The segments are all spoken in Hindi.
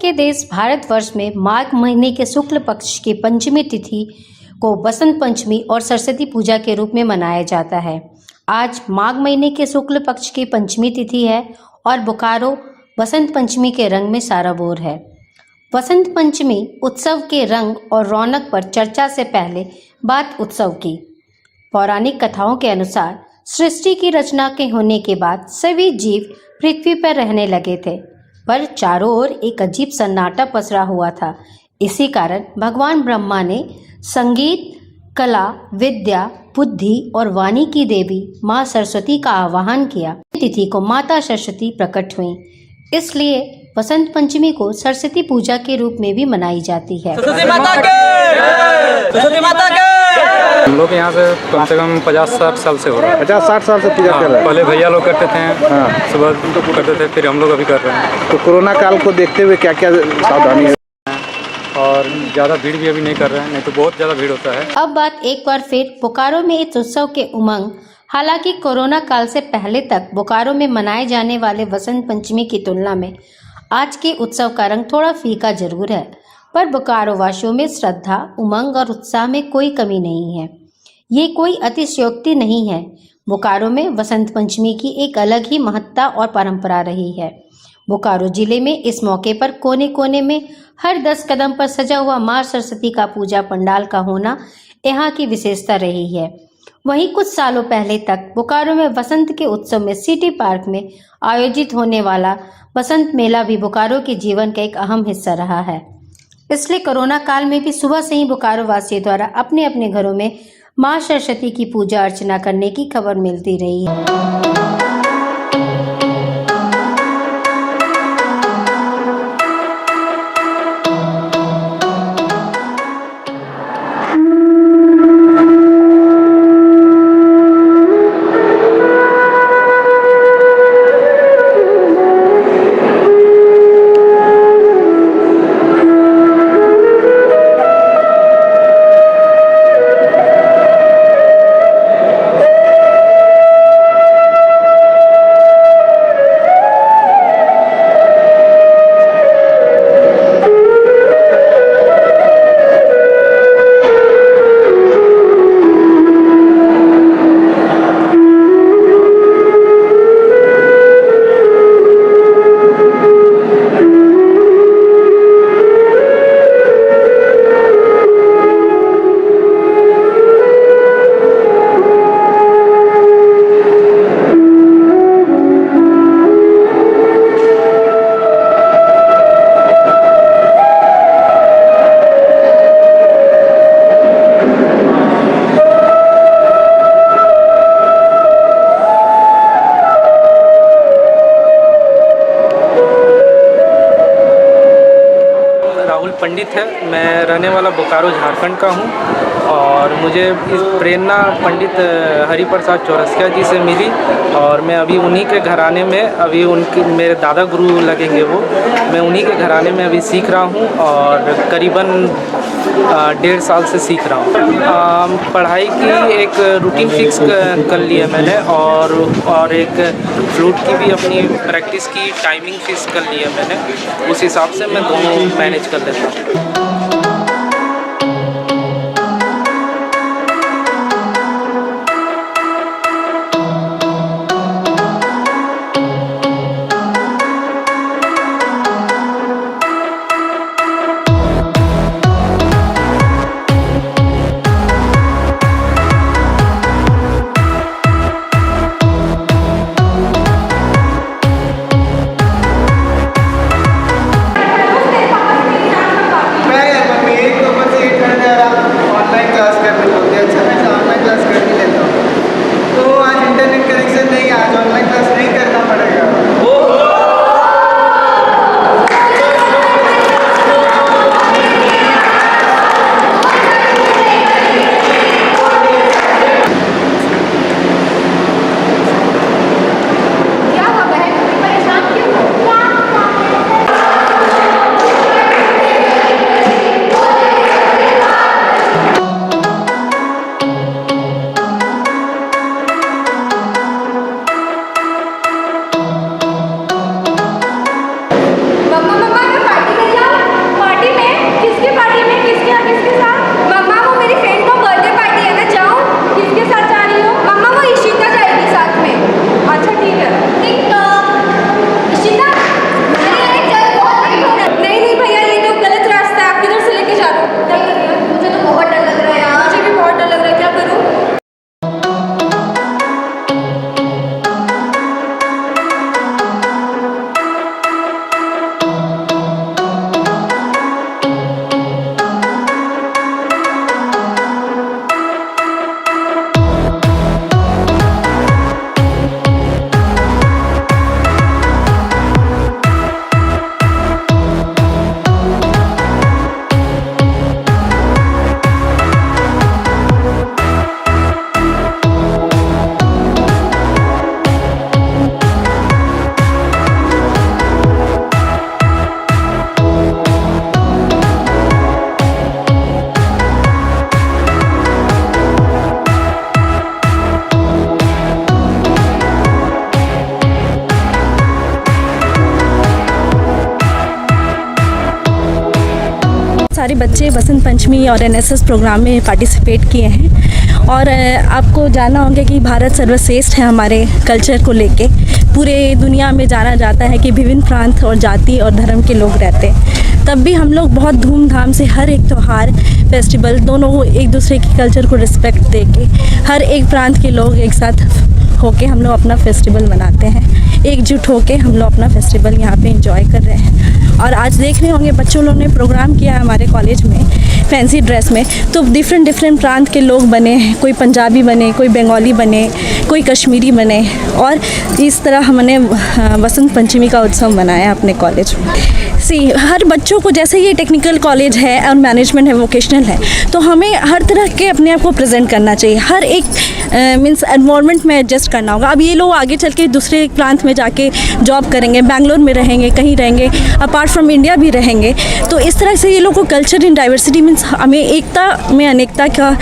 के देश भारतवर्ष में माघ महीने के शुक्ल पक्ष की पंचमी तिथि को बसंत पंचमी और सरस्वती पूजा के रूप में मनाया जाता है। आज माघ महीने के शुक्ल पक्ष की पंचमी तिथि है और बोकारो बसंत पंचमी के रंग में सराबोर है। बसंत पंचमी उत्सव के रंग और रौनक पर चर्चा से पहले बात उत्सव की। पौराणिक कथाओं के अनुसार सृष्टि की रचना के होने के बाद सभी जीव पृथ्वी पर रहने लगे थे, पर चारों ओर एक अजीब सन्नाटा पसरा हुआ था। इसी कारण भगवान ब्रह्मा ने संगीत, कला, विद्या, बुद्धि और वाणी की देवी माँ सरस्वती का आह्वान किया। तिथि को माता सरस्वती प्रकट हुई, इसलिए बसंत पंचमी को सरस्वती पूजा के रूप में भी मनाई जाती है। सरस्वती माता के! सरस्वती माता के! हम लोग यहाँ से कम 50-60 साल से हो रहा है। 50-60 साल से पूजा कर रहे हैं। पहले भैया लोग करते थे, सुबह करते थे, फिर हम लोग अभी कर रहे हैं। तो कोरोना काल को देखते हुए क्या क्या सावधानी है? और ज़्यादा भीड़ भी अभी नहीं कर रहे हैं, नहीं तो बहुत ज़्यादा भीड़ होता है। अब बात एक बार फिर बोकारो में इस उत्सव के उमंग। हालांकि कोरोना काल से पहले तक बोकारो में मनाए जाने वाले बसंत पंचमी की तुलना में आज के उत्सव का रंग थोड़ा फीका जरूर है, पर बोकारो वासियों में श्रद्धा, उमंग और उत्साह में कोई कमी नहीं है। ये कोई अतिशयोक्ति नहीं है। बोकारो में बसंत पंचमी की एक अलग ही महत्ता और परंपरा रही है। बोकारो जिले में इस मौके पर कोने कोने में हर 10 कदम पर सजा हुआ मां सरस्वती का पूजा पंडाल का होना यहाँ की विशेषता रही है। वहीं कुछ सालों पहले तक बोकारो में बसंत के उत्सव में सिटी पार्क में आयोजित होने वाला बसंत मेला भी बोकारो के जीवन का एक अहम हिस्सा रहा है। इसलिए कोरोना काल में भी सुबह से ही बोकारो वासियों द्वारा अपने अपने घरों में मां सरस्वती की पूजा अर्चना करने की खबर मिलती रही है। पंडित है। मैं रहने वाला बोकारो झारखंड का हूँ और मुझे इस प्रेरणा पंडित हरिप्रसाद चौरसिया जी से मिली और मैं अभी उन्हीं के घराने में अभी उनके मेरे दादा गुरु लगेंगे वो, मैं उन्हीं के घराने में अभी सीख रहा हूँ और करीबन 1.5 साल से सीख रहा हूँ। पढ़ाई की एक रूटीन फिक्स कर लिया मैंने और एक फ्लूट की भी अपनी प्रैक्टिस की टाइमिंग फिक्स कर लिया मैंने। उस हिसाब से मैं दोनों मैनेज कर लेता हूँ। सारे बच्चे बसंत पंचमी और एनएसएस प्रोग्राम में पार्टिसिपेट किए हैं और आपको जानना होगा कि भारत सर्वश्रेष्ठ है हमारे कल्चर को लेके। पूरे दुनिया में जाना जाता है कि विभिन्न प्रांत और जाति और धर्म के लोग रहते हैं, तब भी हम लोग बहुत धूमधाम से हर एक त्यौहार फेस्टिवल दोनों एक दूसरे के कल्चर को रिस्पेक्ट देके हर एक प्रांत के लोग एक साथ होके हम लोग अपना फेस्टिवल मनाते हैं। एकजुट होके हम लोग अपना फेस्टिवल यहाँ पे एंजॉय कर रहे हैं। और आज देख रहे होंगे बच्चों लोगों ने प्रोग्राम किया है हमारे कॉलेज में फैंसी ड्रेस में, तो डिफरेंट प्रांत के लोग बने हैं, कोई पंजाबी बने, कोई बंगाली बने, कोई कश्मीरी बने और इस तरह हमने बसंत पंचमी का उत्सव मनाया अपने कॉलेज में। हर बच्चों को, जैसे ये टेक्निकल कॉलेज है और मैनेजमेंट है, वोकेशनल है, तो हमें हर तरह के अपने आप को प्रेजेंट करना चाहिए। हर एक मीन्स एनवायरनमेंट में एडजस्ट करना होगा। अब ये लोग आगे चल के दूसरे प्रांत में जाके जॉब करेंगे, बेंगलोर में रहेंगे, कहीं रहेंगे, अपार्ट फ्रॉम इंडिया भी रहेंगे, तो इस तरह से ये लोग को कल्चर इन डाइवर्सिटी मीन्स हमें एकता में अनेकता का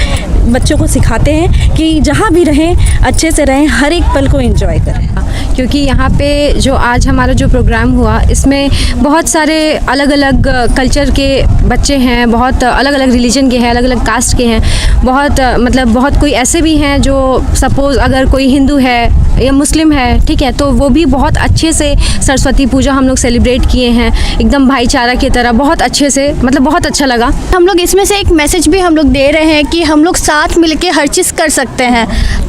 बच्चों को सिखाते हैं कि जहाँ भी रहें अच्छे से रहें, हर एक पल को एंजॉय करें। क्योंकि यहाँ पे जो आज हमारा जो प्रोग्राम हुआ इसमें बहुत सारे अलग अलग कल्चर के बच्चे हैं, बहुत अलग अलग रिलीजन के हैं, अलग अलग कास्ट के हैं, बहुत कोई ऐसे भी हैं जो सपोज़ अगर कोई हिंदू है या मुस्लिम है, ठीक है, तो वो भी बहुत अच्छे से सरस्वती पूजा हम लोग सेलिब्रेट किए हैं एकदम भाईचारा की तरह, बहुत अच्छे से, बहुत अच्छा लगा। हम लोग इसमें से एक मैसेज भी हम लोग दे रहे हैं कि हम लोग साथ मिलके हर चीज़ कर सकते हैं।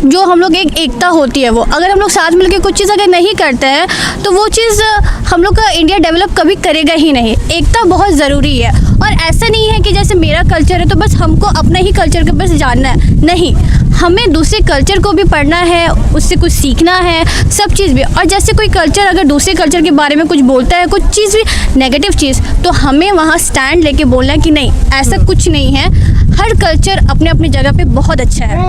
जो हम लोग एक एकता होती है, वो अगर हम लोग साथ मिलके कुछ चीज़ अगर नहीं करते हैं तो वो चीज़ हम लोग का इंडिया डेवलप कभी करेगा ही नहीं। एकता बहुत ज़रूरी है और ऐसा नहीं है कि जैसे मेरा कल्चर है तो बस हमको अपने ही कल्चर के बस जानना है, नहीं, हमें दूसरे कल्चर को भी पढ़ना है, उससे कुछ सीखना है, सब चीज़ भी। और जैसे कोई कल्चर अगर दूसरे कल्चर के बारे में कुछ बोलता है, कुछ चीज़ भी नेगेटिव चीज़, तो हमें वहाँ स्टैंड लेके बोलना है कि नहीं, ऐसा कुछ नहीं है, हर कल्चर अपने अपनी जगह पे बहुत अच्छा है।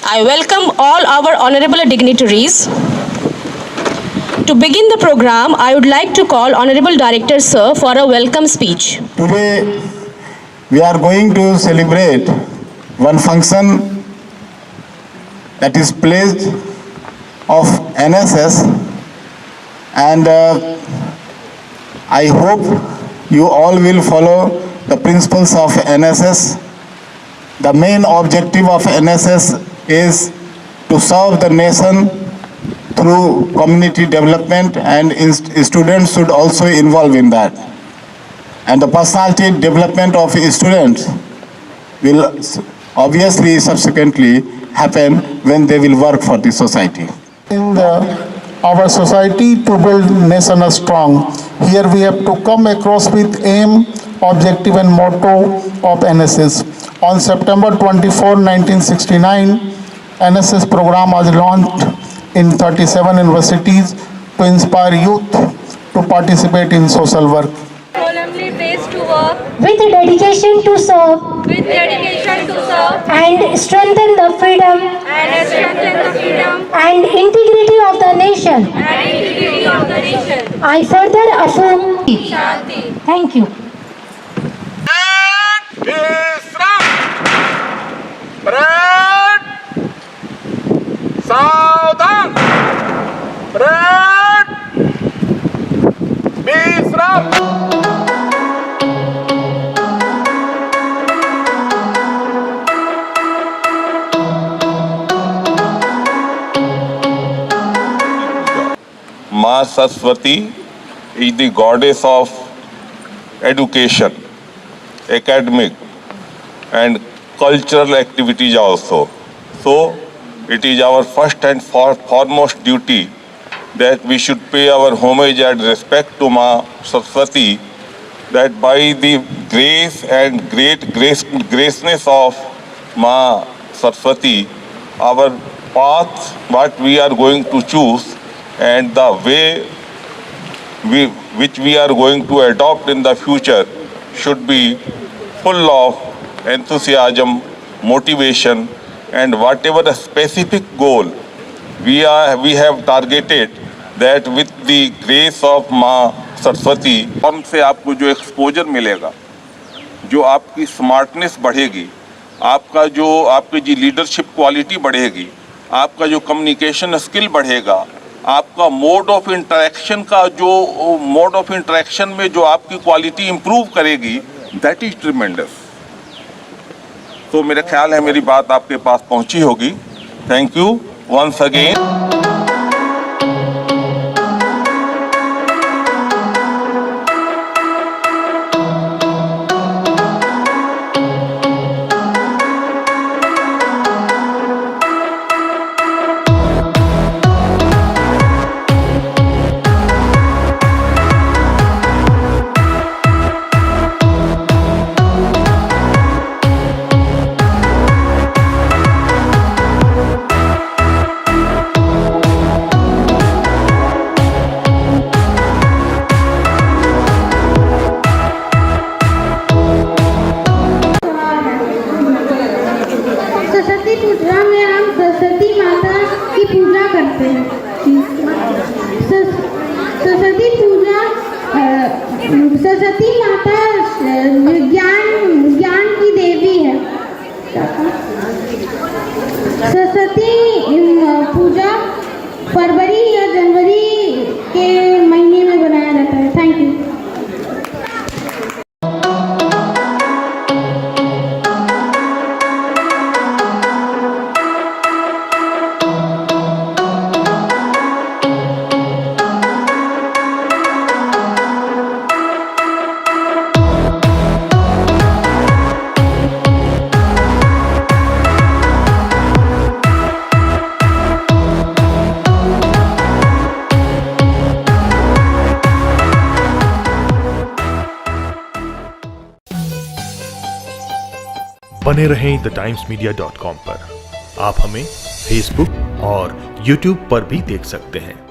I welcome all our honorable dignitaries. To begin the program, I would like to call Honorable Director Sir for a welcome speech. Today we are going to celebrate one function that is pledge of NSS, and I hope you all will follow the principles of NSS. The main objective of NSS is to serve the nation through community development, and students should also involve in that. And the personality development of students will obviously subsequently happen when they will work for the society. In our society to build nation strong, here we have to come across with aim, objective and motto of NSS. On September 24, 1969, NSS program was launched in 37 universities to inspire youth to participate in social work. Solemnly pledge to work with dedication to serve and strengthen the freedom and integrity of the nation. I further affirm. Shanti. Thank you. सावधान, ब्रेड, विश्राम। Ma Saraswati is the goddess of education, academic and cultural activities also. So it is our first and foremost duty that we should pay our homage and respect to Ma Saraswati, that by the grace and great graceness of Ma Saraswati, our path, what we are going to choose and the way which we are going to adopt in the future should be full of enthusiasm, motivation, and whatever the specific goal we have targeted, that with the grace of माँ सरस्वती हमसे आपको जो एक्सपोजर मिलेगा जो आपकी स्मार्टनेस बढ़ेगी, आपकी जी लीडरशिप क्वालिटी बढ़ेगी, आपका जो कम्युनिकेशन स्किल बढ़ेगा, आपका मोड ऑफ इंटरेक्शन में जो आपकी क्वालिटी इंप्रूव करेगी, दैट इज ट्रिमेंडस। तो मेरा ख्याल है मेरी बात आपके पास पहुंची होगी। Thank you once again. Saraswati Puja में हम सरस्वती माता की पूजा करते हैं। सरस्वती माता ज्ञान की देवी है। सरस्वती पूजा फरवरी या जनवरी के महीने में बनाया जाता है। Thank you. बने रहें TheTimesMedia.com पर। आप हमें फेसबुक और YouTube पर भी देख सकते हैं।